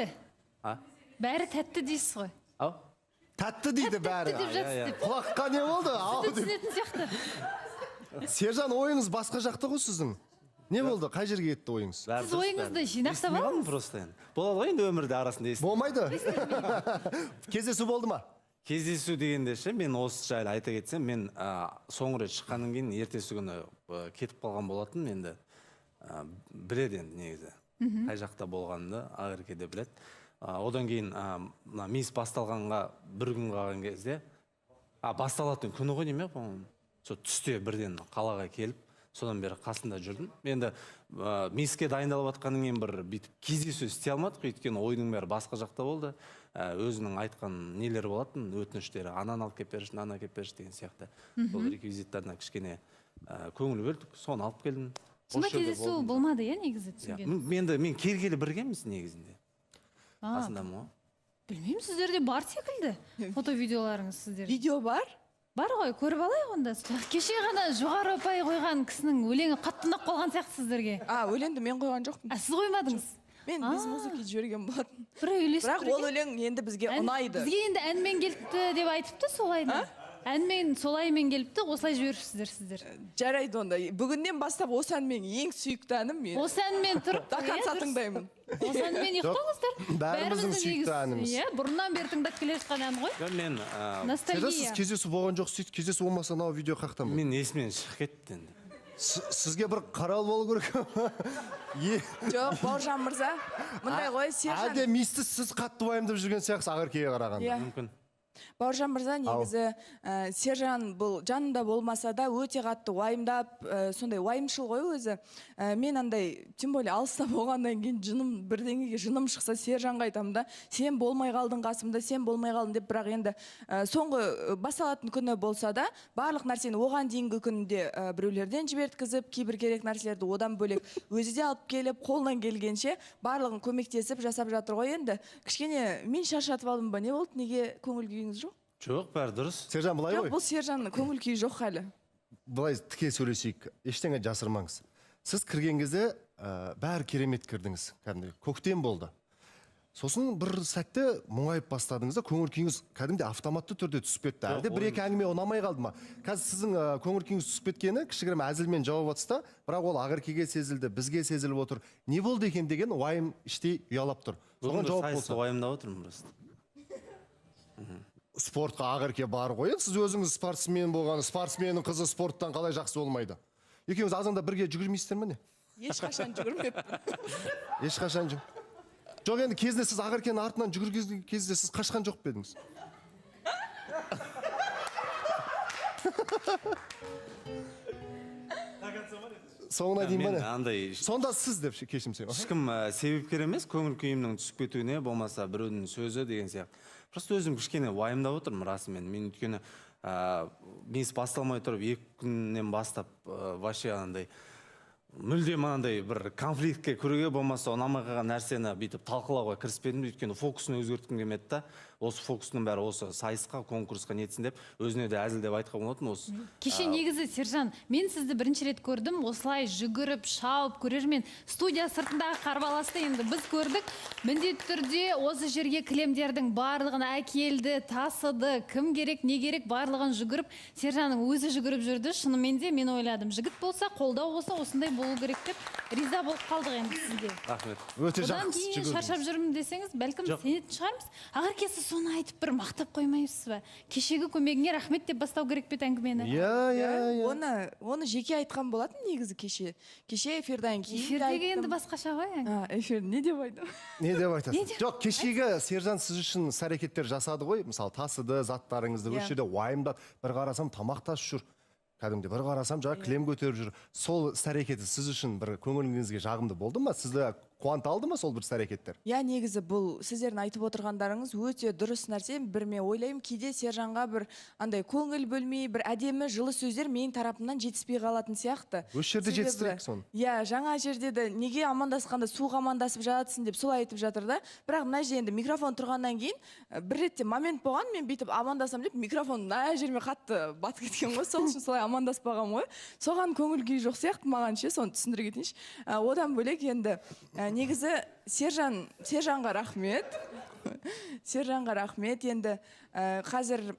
тәтті. Бәрі тәтті дейсіз ғой. Ау? Тәтті дейді бәрі. Тәтті деп жатсыз деп. Құлаққа не болды? Ау Сізді деп. түсінетін сияқты. Сержан, ойыңыз басқа жақта ғой сіздің. Не болды? Қай жерге кетті ойыңыз? Сіз ойыңызды жинақтап алыңыз. Просто енді. Болады ғой енді өмірде арасында естіп. Болмайды. Кездесу болды ма? Кездесу дегенде ше, мен осы жайлы айта кетсем, мен соңғы рет шыққаннан кейін ертесі күні кетіп қалған болатын, енді біледі енді негізі. Қай жақта болғанымды Ақерке де біледі. Одан кейін мейіс басталғанға бір күн қалған кезде, басталатын күні ғой неме, сол түсте бірден қалаға келіп, содан бері қасында жүрдім. Енді мейіске дайындалып жатқаннан кейін бір бүйтіп кездесу істей алмадық, өйткені ойдың бәрі басқа жақта болды. Өзінің айтқан нелер болатын, өтініштері, ананы алып кеп берші, ананы кеп берші деген сияқты. Бұл реквизиттарына кішкене көңіл бөлдік, соны алып келдім. Сонда кездесу болмады, негізі түсінген? Мен келгелі біргеміз негізінде. Басындамын ғой. Білмеймін, сіздерде бар секілді фото-видеоларыңыз сіздер. Видео бар? Бар ғой, көріп алайық онда. Кеше ғана жоғары ұпай қойған кісінің өлеңі қатты ұнап қалған сияқты сіздерге. Өлеңді мен қойған жоқпын. Сіз қоймадыңыз? Мен без музыки жіберген болатын. Бірақ ол өлең енді бізге ұнайды. Бізге енді әнмен келіпті деп айтыпты, солайды. Әнмен, солаймен келіпті, осылай жіберіпсіздер сіздер. Жарайды онда. Бүгіннен бастап осы әнмен ең сүйікті әнім мен. Осы әнмен тұрып, до конца тыңдаймын. Осы әнмен ұйықтаңыздар. Бәріміздің сүйікті әніміз. Бұрыннан бері тыңдап келе жатқан ән ғой. Мен сіз кездесу болған жоқ, сөйтіп кездесу болмаса мынау видео қақтан ба? Мен есімнен шығып кетті енді. Сізге бір қарал болу керек. Жоқ, Бауыржан мырза, мындай ғой, Сержан. Әлде мейісті сіз қатты уайымдап жүрген сияқтысыз Ақеркеге қарағанда. Мүмкін. Бауыржан мырза, негізі Сержан бұл жанында болмаса да өте қатты уайымдап, сондай уайымшыл ғой өзі. Мен андай, тем более алыста болғаннан кейін бірдеңеге жыным шықса Сержанға айтамын да, сен болмай қалдың қасымда, сен болмай қалдың деп, бірақ енді соңғы басталатын күні болса да, барлық нәрсені оған дейінгі күнде біреулерден жіберткізіп, кейбір керек нәрселерді одан бөлек өзі де алып келіп, қолынан келгенше барлығын көмектесіп жасап жатыр ғой. Енді кішкене мен шаршатып алдым ба, не болды, неге көңіл күйіңіз жоқ? Жоқ, бәрі дұрыс. Сержан, былай ғой. Жоқ, бұл Сержан көңіл күйі жоқ халі. Былай тіке сөйлесейік, ештеңе жасырмаңыз. Сіз кірген кезде бәрі керемет кірдіңіз, кәдімгі көктем болды. Сосын бір сәтте мұңайып бастадыңыз да, көңіл күйіңіз кәдімгі автоматты түрде түсіп кетті. Әлде бір-екі әңгіме ұнамай қалды ма? Қазір сіздің көңіл күйіңіз түсіп кеткені кішігірім әзілмен жауап атыста, бірақ ол Ақеркеге сезілді, бізге сезіліп отыр. Не болды екен деген уайым іштей ұялап тұр. Соған жауап болса. Уайымдап отырмын просто. Спортқа Ақерке бар ғой. Сіз өзіңіз спортсмен болған, спортсменнің қызы спорттан қалай жақсы болмайды? Екеуіңіз азанда бірге жүгірмейсіздер ме не? Ешқашан жүгірмеппін. Ешқашан жүгір. Жоқ, енді кезінде сіз Ақеркенің артынан жүгірген кезде сіз қашқан жоқ па едіңіз? Соңына дейін ба не? Сонда сіз деп кешімсең. Ешкім себепкер емес, көңіл күйімнің түсіп кетуіне, болмаса біреудің сөзі деген сияқты. Просто өзім кішкене уайымдап отырмын расымен. Мен өйткені мейіс басталмай тұрып, 2 күннен бастап вообще андай мүлдем андай бір конфликтке кіруге, болмаса ұнамай қалған нәрсені бүйтіп талқылауға кіріспедім, өйткені фокусын өзгерткім келмеді да. Осы фокусының бәрі осы сайысқа, конкурсқа нетсін деп, өзіне де әзілдеп айтқан болатын осы. Кеше негізі, Сержан, мен сізді бірінші рет көрдім, осылай жүгіріп, шауып, көрермен студия сыртындағы қарбаласты енді біз көрдік. Міндетті түрде осы жерге кілемдердің барлығын әкелді, тасыды, кім керек, не керек, барлығын жүгіріп, Сержанның өзі жүгіріп жүрді. Шынымен де мен ойладым, жігіт болса, қолдау болса, осындай болу керек деп, риза болып қалдық енді сізге. Рахмет. Өте жақсы жүгірдіңіз. Одан кейін шаршап жүрмін десеңіз, бәлкім сенетін шығармыз. Ақерке, соны айтып бір мақтап қоймайсыз ба? Кешегі көмегіңе рахмет деп бастау керек пе әңгімені? Оны жеке айтқан болатын негізі кеше. Кеше эфирдан кейін эфирдегі енді басқаша ғой. Эфир не деп айтам? Не деп айтасыз? Жоқ, кешегі Сержан сіз үшін іс-әрекеттер жасады ғой. Мысалы, тасыды, заттарыңызды осы жерде уайымдап, бір қарасам тамақ тасып жүр. Кәдімде бір қарасам жаңа кілем көтеріп жүр. Сол іс-әрекеті сіз үшін бір көңіліңізге жағымды болды ма? Сізді қуанта алды ма сол бір іс-әрекеттер? Негізі бұл сіздердің айтып отырғандарыңыз өте дұрыс нәрсе. Бір мен ойлаймын, кейде Сержанға бір андай көңіл бөлмей, бір әдемі жылы сөздер менің тарапымнан жетіспей қалатын сияқты. Осы жерде жетістірек соны. Жаңа жерде де неге амандасқанда суға амандасып жатсың деп сол айтып жатыр да. Бірақ мына жерде енді микрофон тұрғаннан кейін бір ретте момент болған, мен бүйтіп амандасам деп микрофон мына жеріме қатты батып кеткен ғой. Сол үшін солай амандаспаған ғой. Соған көңіл күй жоқ сияқты маған ше, соны түсіндіре кетейінші. Одан бөлек енді негізі Сержанға рахмет. Сержанға рахмет. Енді қазір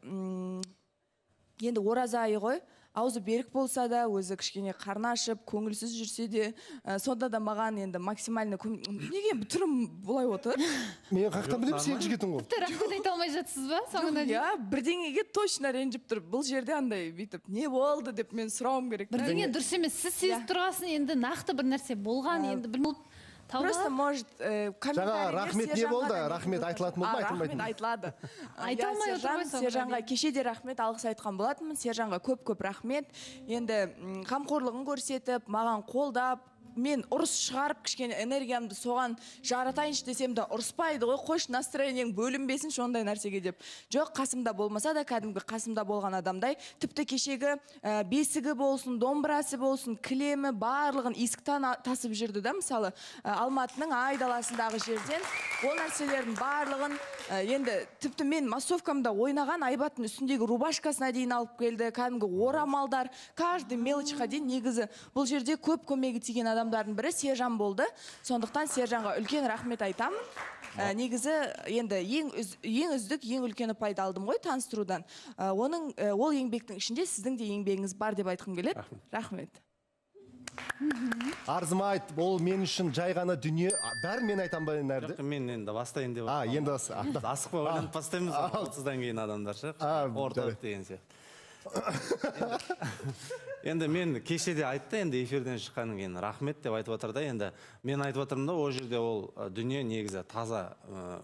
енді ораза айы ғой. Аузы берік болса да, өзі кішкене қарны ашып, көңілсіз жүрсе де, сонда да маған енді максимально неге түрім бұлай отыр? Мен қақтан білем, сен жігітің ғой. Тіпті рахмет айта алмай жатсыз ба соңына дейін? Иә, бірдеңеге точно ренжіп тұр. Бұл жерде андай бүйтіп, не болды деп мен сұрауым керек. Бірдеңе дұрыс емес. Сіз сезіп тұрғасын, енді нақты бір нәрсе болған, енді білмеп Просто может жаңа рахмет не болды? Рахмет айтылатын болды ма, айтылмайтын? Рахмет айтылады. Айта алмай отыр ғой соңына Сержанға кеше де рахмет алғыс айтқан болатынмын. Сержанға көп рахмет. Енді қамқорлығын көрсетіп, маған қолдап, мен ұрыс шығарып, кішкене энергиямды соған жаратайыншы десем де ұрыспайды ғой, қош настроениең бөлінбесінші ондай нәрсеге деп. Жоқ, қасымда болмаса да, кәдімгі қасымда болған адамдай, тіпті кешегі бесігі болсын, домбырасы болсын, кілемі барлығын есіктен тасып жүрді да, мысалы, Алматының айдаласындағы жерден ол нәрселердің барлығын енді тіпті мен массовкамда ойнаған айбаттың үстіндегі рубашкасына дейін алып келді, кәдімгі орамалдар, каждый мелочқа дейін. Негізі бұл жерде көп көмегі тиген адамдардың бірі Сержан болды. Сондықтан Сержанға үлкен рахмет айтамын. Негізі енді ең үздік, ең үлкені пайда алдым ғой таныстырудан. Ол еңбектің ішінде сіздің де еңбегіңіз бар деп айтқым келеді. Рахмет. Арзыма айт, ол мен үшін жай ғана дүние, бәрін мен айтам ба нәрді? Мен енді бастайын деп Енді асықпай ойланып бастаймыз, отыздан кейін адамдар ше, орталық деген сияқты. Енді мен кеше де айтты, енді эфирден шыққаннан кейін рахмет деп айтып отыр да, енді мен айтып отырмын да, ол жерде ол дүние негізі таза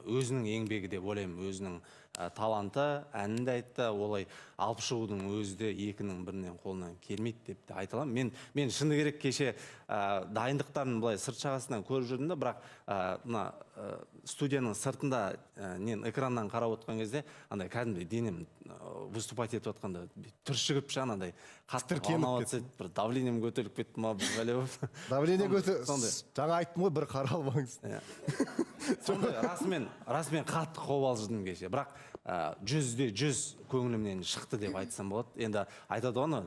өзінің еңбегі деп ойлаймын, өзінің таланты, әнін де айтты, олай алып шығудың өзі де екінің бірінен қолынан келмейді деп те айта аламын. Мен шыны керек кеше дайындықтарын былай сырт жағасынан көріп жүрдім да, бірақ мына студияның сыртында экраннан қарап отқан кезде андай кәдімгідей денем выступать етіп отқанда түршігіп анандай қатты қаунап жатса, бір давлением көтеріліп кетті ма, бір бәле болды. Давление жаңа айттым ғой, бір қара албаңыз. Сондай расымен қатты қобалжыдым кеше, бірақ 100% көңілімнен шықты деп айтсам болады. Енді айтады оны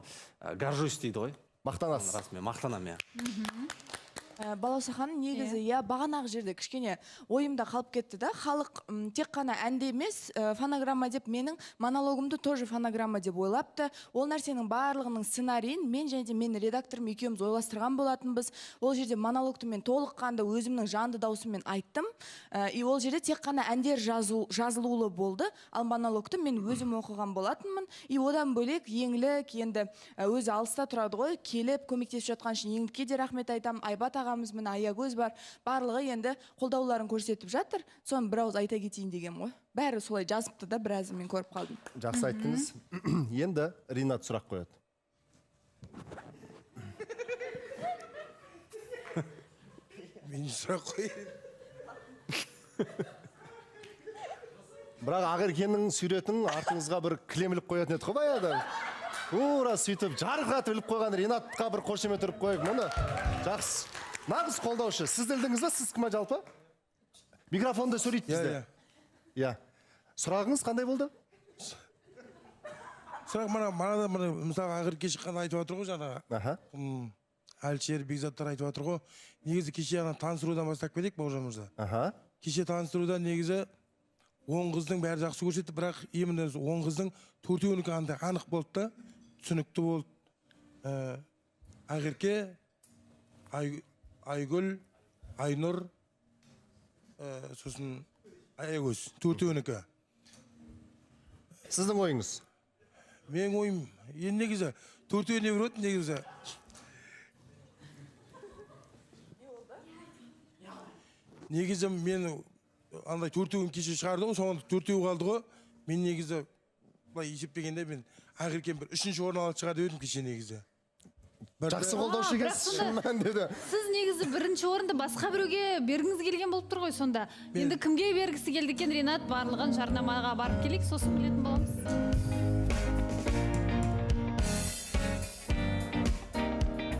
горжусь дейді ғой. Мақтанасыз. Расымен мақтанамын, Балауса ханым, негізі бағанағы жерде кішкене ойымда қалып кетті да, халық тек қана әнде емес, фонограмма деп менің монологымды тоже фонограмма деп ойлапты. Ол нәрсенің барлығының сценарийін мен және де мен редакторым екеуміз ойластырған болатынбыз. Ол жерде монологты мен толыққанды өзімнің жанды даусыммен айттым. И ол жерде тек қана әндер жазылулы болды, ал монологты мен өзім оқыған болатынмын. И одан бөлек еңлік енді өзі алыста тұрады ғой, келіп көмектесіп жатқан үшін еңлікке де рахмет айтамын. Айбат ағамыз міне Аягөз бар, барлығы енді қолдауларын көрсетіп жатыр. Соны бір ауыз айта кетейін деген ғой. Бәрі солай жазыпты да, біразын мен көріп қалдым. Жақсы айттыңыз. Енді Ринат сұрақ қояды. Мен сұрақ қойын. Бірақ Ақеркенің суретін артыңызға бір кілемілік қоятын еді ғой баяғыда. Тура сөйтіп жарқыратып іліп қойған Ринатқа бір қошемет ұрып қойып, мұны жақсы. Нағыз қолдаушы. Сіз ілдіңіз ба, сіз кім жалпы? Микрофонда сөйлейді бізде. Иә. Сұрағыңыз қандай болды? Сұрақ мана мысалы Ақерке шыққан айтып отыр ғой жаңағы. Әлшер, Бекзаттар айтып отыр ғой. Негізі кеше таныстырудан бастап кетейік Бауыржан мырза. Кеше таныстырудан негізі 10 қыздың бәрі жақсы көрсетті, бірақ именно 10 қыздың 4-еуінікі анық болды да, түсінікті болды. Ақерке, Айгүл, Айнұр, сосын Аягөз, 4-еуінікі. Сіздің ойыңыз? Менің ойым, енді негізі 4-еуіне бір өтін негізі. Негізі мен андай 4-еуін кеше шығарды ғой, соған 4-еу қалды ғой. Мен негізі былай есептегенде мен Ақеркен бір 3-ші орын алып шығады өтім кеше негізі. Жақсы қолдаушы екенсіз, шын мәнінде. Сіз негізі бірінші орынды басқа біреуге бергіңіз келген болып тұр ғой сонда. Енді кімге бергісі келді екен Ринат, барлығын жарнамаға барып келейік, сосын білетін боламыз.